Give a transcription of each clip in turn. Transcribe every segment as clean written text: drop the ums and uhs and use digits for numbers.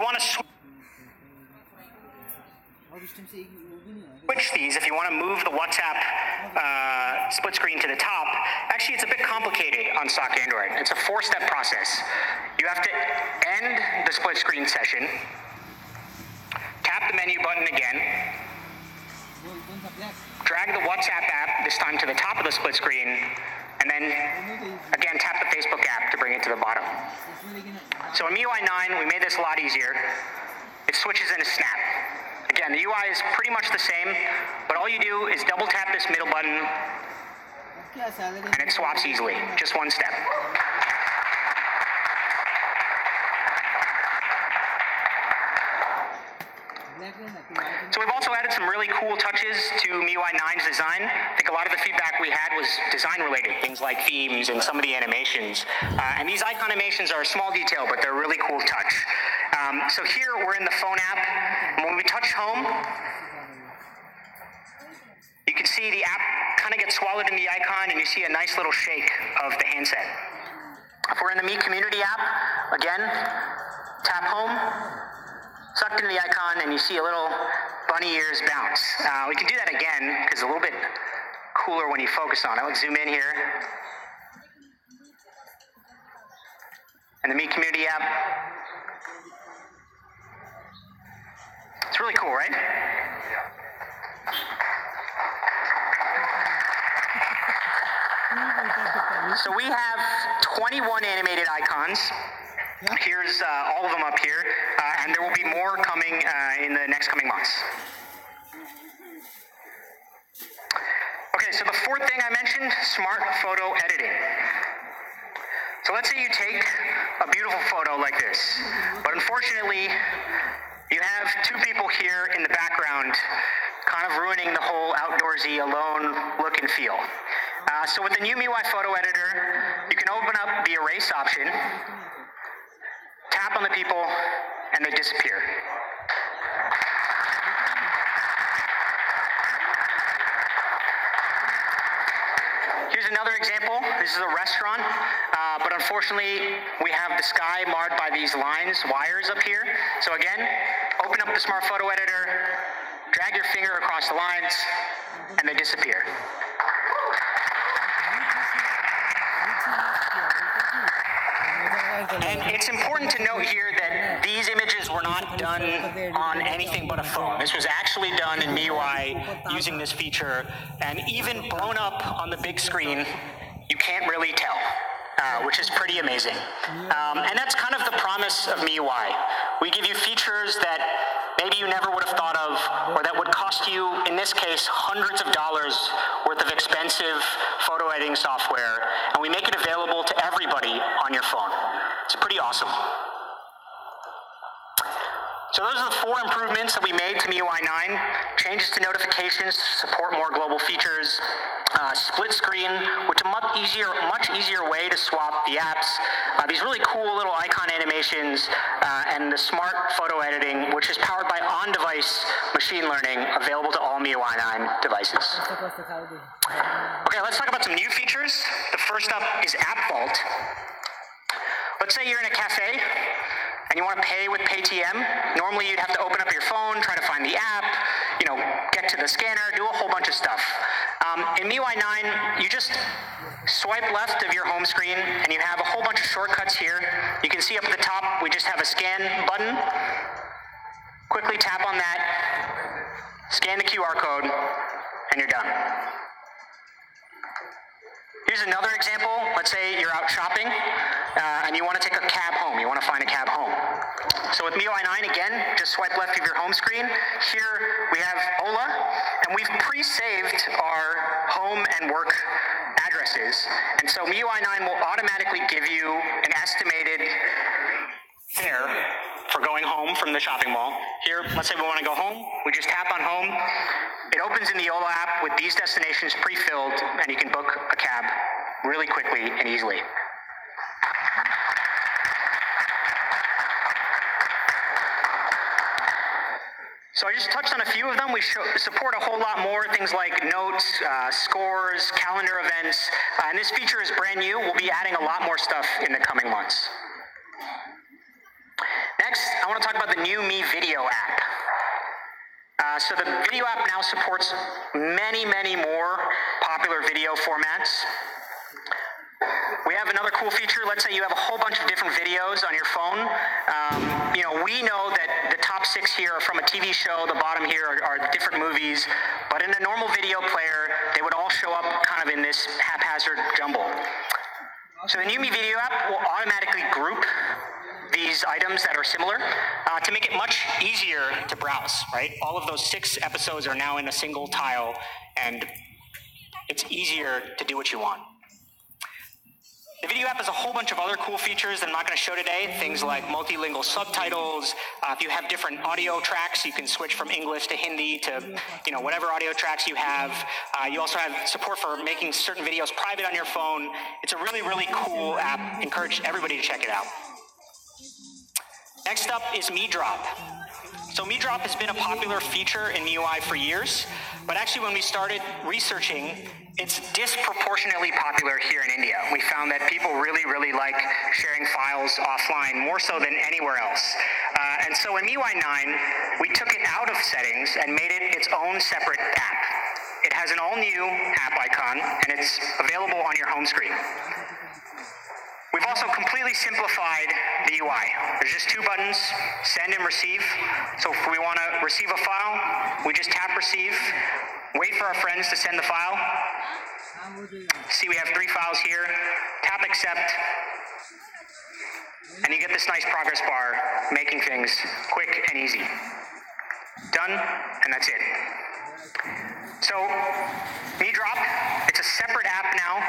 you want to switch these, if you want to move the WhatsApp split screen to the top, actually it's a bit complicated on stock Android. It's a 4-step process. You have to end the split screen session, tap the menu button again, drag the WhatsApp app, this time to the top of the split screen, and then again tap the Facebook app to bring it to the bottom. So in Miui 9, we made this a lot easier. It switches in a snap. Again, the UI is pretty much the same, but all you do is double tap this middle button and it swaps easily, just one step. So we've also added some really cool touches to Miui 9's design. I think a lot of the feedback we had was design related, things like themes and some of the animations. And these icon animations are a small detail, but they're a really cool touch. So here we're in the phone app, and when we touch home, you can see the app kind of gets swallowed in the icon, and you see a nice little shake of the handset. If we're in the Mi Community app, again, tap home, sucked into the icon, and you see a little bunny ears bounce. We can do that again, because it's a little bit cooler when you focus on it. Let's zoom in here. And the Mi Community app. It's really cool, right? So we have 21 animated icons. Here's all of them up here, and there will be more coming in the next coming months. Okay, so the fourth thing I mentioned, smart photo editing. So let's say you take a beautiful photo like this, but unfortunately, you have two people here in the background kind of ruining the whole outdoorsy, alone look and feel. So with the new Miui photo editor, you can open up the erase option, tap on the people, and they disappear. Here's another example. This is a restaurant, but unfortunately, we have the sky marred by these wires up here. So again, open up the smart photo editor, drag your finger across the lines, and they disappear. And it's important to note here that these images were not done on anything but a phone. This was actually done in Miui using this feature, and even blown up on the big screen, you can't really tell, which is pretty amazing. And that's kind of the promise of Miui. We give you features that maybe you never would have thought of, or that would cost you, in this case, hundreds of dollars worth of expensive photo editing software, and we make it available to everybody on your phone. It's pretty awesome. So those are the 4 improvements that we made to Miui 9. Changes to notifications to support more global features, split screen, which is a much easier way to swap the apps, these really cool little icon animations, and the smart photo editing, which is powered by on-device machine learning, available to all Miui 9 devices. Okay, let's talk about some new features. The first up is App Vault. Let's say you're in a cafe and you want to pay with Paytm. Normally you'd have to open up your phone, try to find the app, get to the scanner, do a whole bunch of stuff. In Miui 9, you just swipe left of your home screen and you have a whole bunch of shortcuts here. You can see up at the top, we just have a scan button. Quickly tap on that, scan the QR code, and you're done. Here's another example. Let's say you're out shopping and you want to take a cab home. You want to find a cab home. So with Miui 9, again, just swipe left of your home screen. Here we have Ola, and we've pre-saved our home and work addresses. And so Miui 9 will automatically give you an estimated fare for going home from the shopping mall. Here, let's say we want to go home. We just tap on home. It opens in the Ola app with these destinations pre-filled, and you can book a cab really quickly and easily. So I just touched on a few of them. We support a whole lot more, things like notes, scores, calendar events, and this feature is brand new. We'll be adding a lot more stuff in the coming months. Next, I want to talk about the new Mi Video app. So the video app now supports many, many more popular video formats. We have another cool feature. Let's say you have a whole bunch of different videos on your phone. We know that the top 6 here are from a TV show. The bottom here are different movies. But in a normal video player, they would all show up kind of in this haphazard jumble. So the new Mi Video app will automatically group these items that are similar to make it much easier to browse, right? All of those 6 episodes are now in a single tile, and it's easier to do what you want. The video app has a whole bunch of other cool features that I'm not going to show today, things like multilingual subtitles. If you have different audio tracks, you can switch from English to Hindi to whatever audio tracks you have. You also have support for making certain videos private on your phone. It's a really, really cool app. Encourage everybody to check it out. Next up is Mi Drop. So Mi Drop has been a popular feature in Miui for years, but actually when we started researching, it's disproportionately popular here in India. We found that people really, really like sharing files offline, more so than anywhere else. And so in Miui 9, we took it out of settings and made it its own separate app. It has an all-new app icon, and it's available on your home screen. We've also completely simplified the UI. There's just 2 buttons, send and receive. So if we want to receive a file, we just tap receive, wait for our friends to send the file. See, we have 3 files here. Tap accept, and you get this nice progress bar, making things quick and easy. Done, and that's it. So, Mi Drop, it's a separate app now,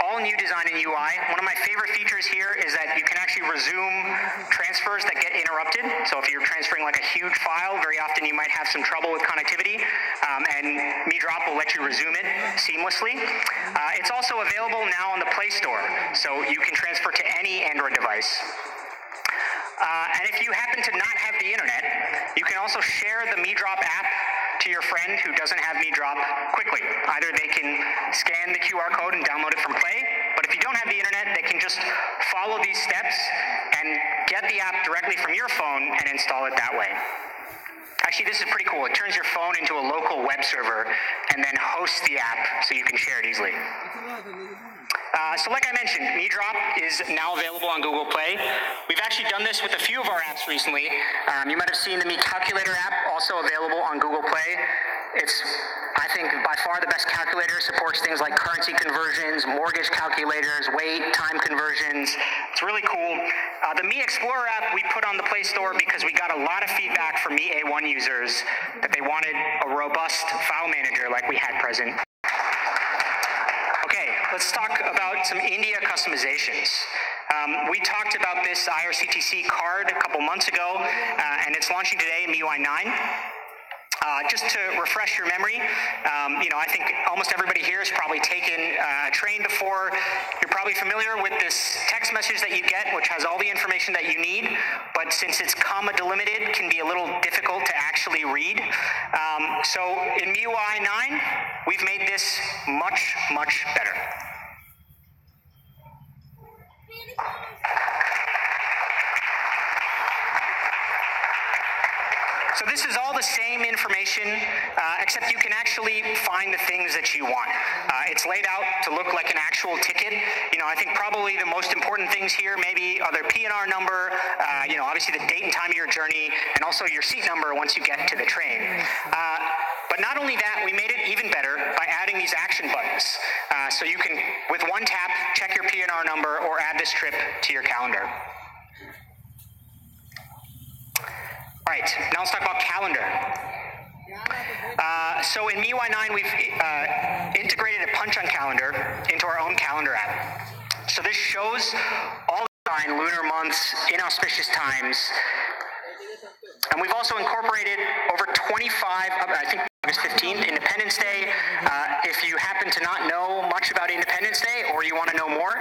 all new design in UI. One of my favorite features here is that you can actually resume transfers that get interrupted. So if you're transferring like a huge file, very often you might have some trouble with connectivity, and Mi Drop will let you resume it seamlessly. It's also available now on the Play Store, so you can transfer to any Android device. And if you happen to not have the internet, you can also share the Mi Drop app to your friend who doesn't have Mi Drop quickly. Either they can scan the QR code and download it from Play, but if you don't have the internet, they can just follow these steps and get the app directly from your phone and install it that way. Actually, this is pretty cool. It turns your phone into a local web server and then hosts the app so you can share it easily. So like I mentioned, Mi Drop is now available on Google Play. We've actually done this with a few of our apps recently. You might have seen the Mi Calculator app also available on Google Play. It's, I think, by far the best calculator. Supports things like currency conversions, mortgage calculators, weight, time conversions. It's really cool. The Mi Explorer app we put on the Play Store because we got a lot of feedback from Mi A1 users that they wanted a robust file manager like we had present. Okay, let's talk about some India customizations. We talked about this IRCTC card a couple months ago, and it's launching today in Miui 9. Just to refresh your memory, I think almost everybody here has probably taken a train before. You're probably familiar with this text message that you get, which has all the information that you need, but since it's comma delimited, can be a little difficult to actually read. So in Miui 9, we've made this much, much better. So this is all the same information, except you can actually find the things that you want. It's laid out to look like an actual ticket. I think probably the most important things here maybe are their P&R number, obviously the date and time of your journey, and also your seat number once you get to the train. But not only that, we made it even better by adding these action buttons. So you can, with one tap, check your P&R number or add this trip to your calendar. All right, now let's talk about calendar. So in Miui 9, we've integrated a punch-on calendar into our own calendar app. So this shows all the 9 lunar months, inauspicious times. And we've also incorporated over 25, I think August 15th, Independence Day. If you happen to not know much about Independence Day or you want to know more,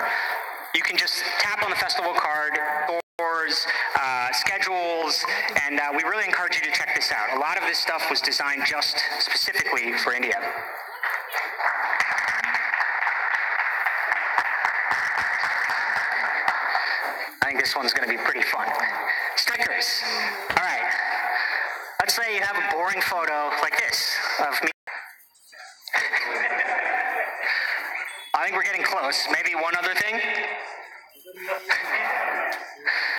you can just tap on the festival card, schedules, and we really encourage you to check this out. A lot of this stuff was designed just specifically for India. I think this one's going to be pretty fun. Stickers. All right. Let's say you have a boring photo like this of me. I think we're getting close. Maybe one other thing.